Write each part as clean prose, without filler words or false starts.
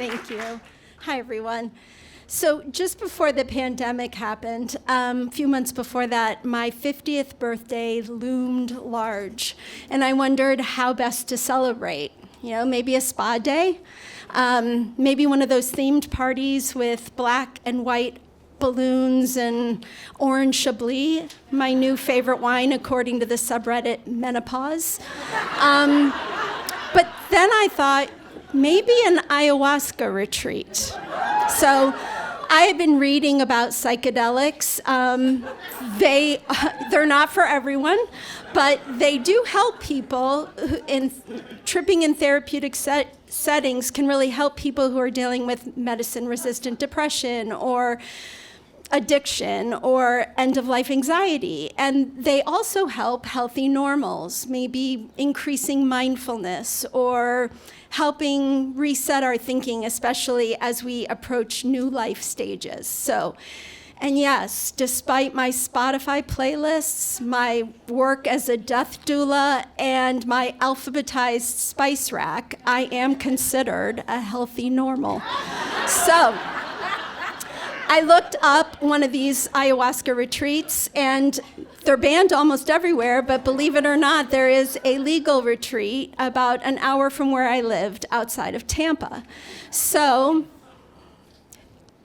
Thank you. Hi, everyone. So just before the pandemic happened, a few months before that, my 50th birthday loomed large, and I wondered how best to celebrate. You know, maybe a spa day, maybe one of those themed parties with black and white balloons and orange Chablis, my new favorite wine according to the subreddit Menopause. But then I thought, maybe an ayahuasca retreat. So I have been reading about psychedelics. They're not for everyone, but they do help people. Tripping in therapeutic settings can really help people who are dealing with medicine-resistant depression or addiction or end-of-life anxiety. And they also help healthy normals, maybe increasing mindfulness or helping reset our thinking, especially as we approach new life stages. So, and yes, despite my Spotify playlists, my work as a death doula, and my alphabetized spice rack, I am considered a healthy normal. So, I looked up one of these ayahuasca retreats, and they're banned almost everywhere, but believe it or not, there is a legal retreat about an hour from where I lived outside of Tampa. So,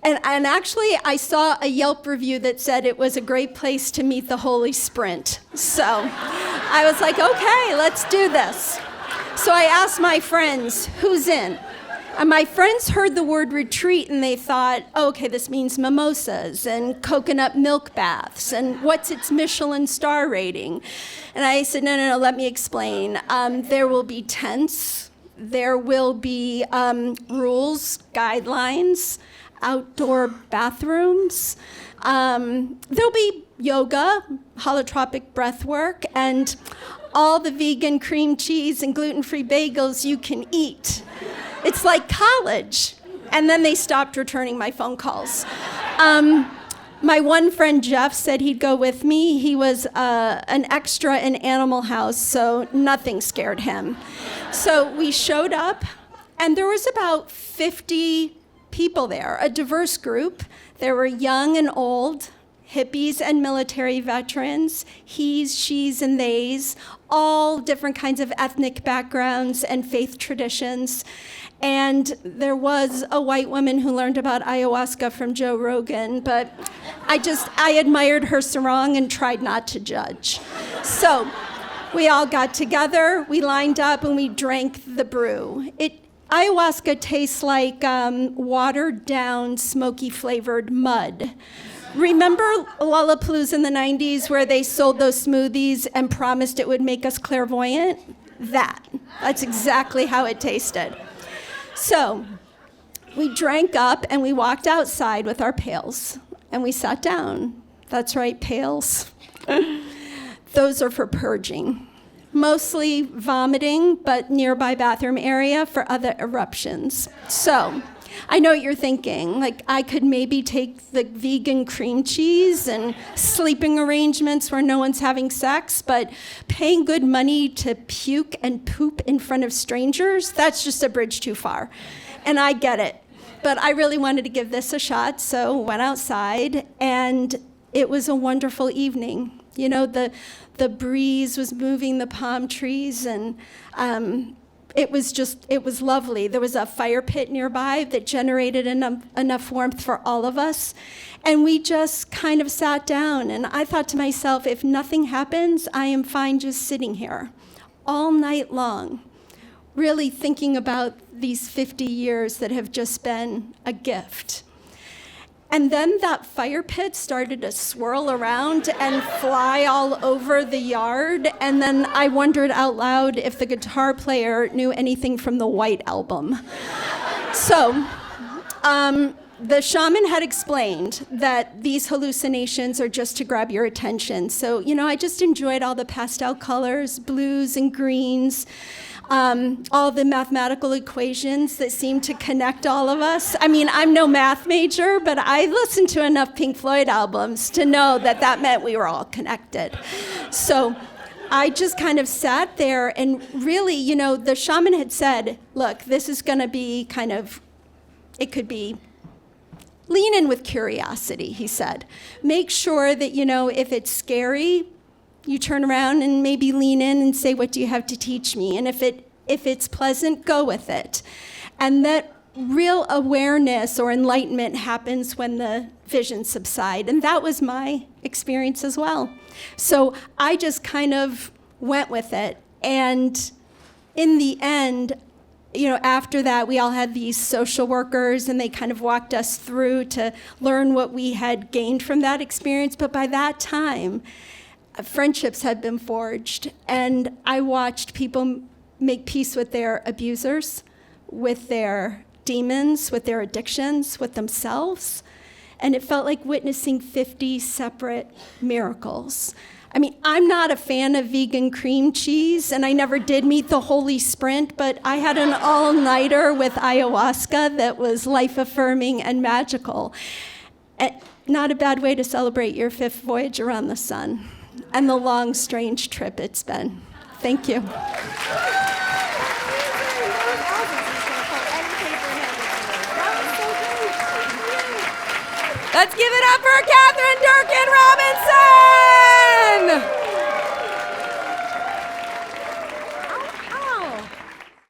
and actually, I saw a Yelp review that said it was a great place to meet the Holy Sprint. So I was like, okay, let's do this. So I asked my friends, who's in? And my friends heard the word retreat and they thought, oh, okay, this means mimosas and coconut milk baths and what's its Michelin star rating? And I said, no, let me explain. There will be tents, there will be rules, guidelines, outdoor bathrooms. There'll be yoga, holotropic breath work, and all the vegan cream cheese and gluten-free bagels you can eat. It's like college. And then they stopped returning my phone calls. My one friend, Jeff, said he'd go with me. He was an extra in Animal House, so nothing scared him. So we showed up, and there was about 50 people there, a diverse group. There were young and old, hippies and military veterans, he's, she's, and theys, all different kinds of ethnic backgrounds and faith traditions. And there was a white woman who learned about ayahuasca from Joe Rogan, but I admired her sarong and tried not to judge. So we all got together, we lined up, and we drank the brew. Ayahuasca tastes like watered down, smoky flavored mud. Remember Lollapalooza in the 90s where they sold those smoothies and promised it would make us clairvoyant? That's exactly how it tasted. So we drank up and we walked outside with our pails and we sat down. That's right, pails. Those are for purging. Mostly vomiting, but nearby bathroom area for other eruptions. So I know what you're thinking, like I could maybe take the vegan cream cheese and sleeping arrangements where no one's having sex, but paying good money to puke and poop in front of strangers, that's just a bridge too far. And I get it, but I really wanted to give this a shot, so went outside, and it was a wonderful evening. You know, the breeze was moving the palm trees, and it was lovely. There was a fire pit nearby that generated enough warmth for all of us. And we just kind of sat down. And I thought to myself, if nothing happens, I am fine just sitting here all night long, really thinking about these 50 years that have just been a gift. And then that fire pit started to swirl around and fly all over the yard. And then I wondered out loud if the guitar player knew anything from the White Album. So the shaman had explained that these hallucinations are just to grab your attention. So, you know, I just enjoyed all the pastel colors, blues and greens, all the mathematical equations that seem to connect all of us. I mean, I'm no math major, but I listened to enough Pink Floyd albums to know that meant we were all connected. So I just kind of sat there, and really, you know, the shaman had said, look, this is going to be kind of It could be lean in with curiosity, he said. Make sure that, if it's scary, you turn around and maybe lean in and say, what do you have to teach me? And if it's pleasant, go with it. And that real awareness or enlightenment happens when the visions subside. And that was my experience as well. So I just kind of went with it. And in the end, after that, we all had these social workers, and they kind of walked us through to learn what we had gained from that experience. But by that time, friendships had been forged, and I watched people make peace with their abusers, with their demons, with their addictions, with themselves. And it felt like witnessing 50 separate miracles. I mean, I'm not a fan of vegan cream cheese, and I never did meet the holy sprint, but I had an all-nighter with ayahuasca that was life-affirming and magical. Not a bad way to celebrate your 5th voyage around the sun and the long, strange trip it's been. Thank you. Let's give it up for Catherine Durkin Robinson!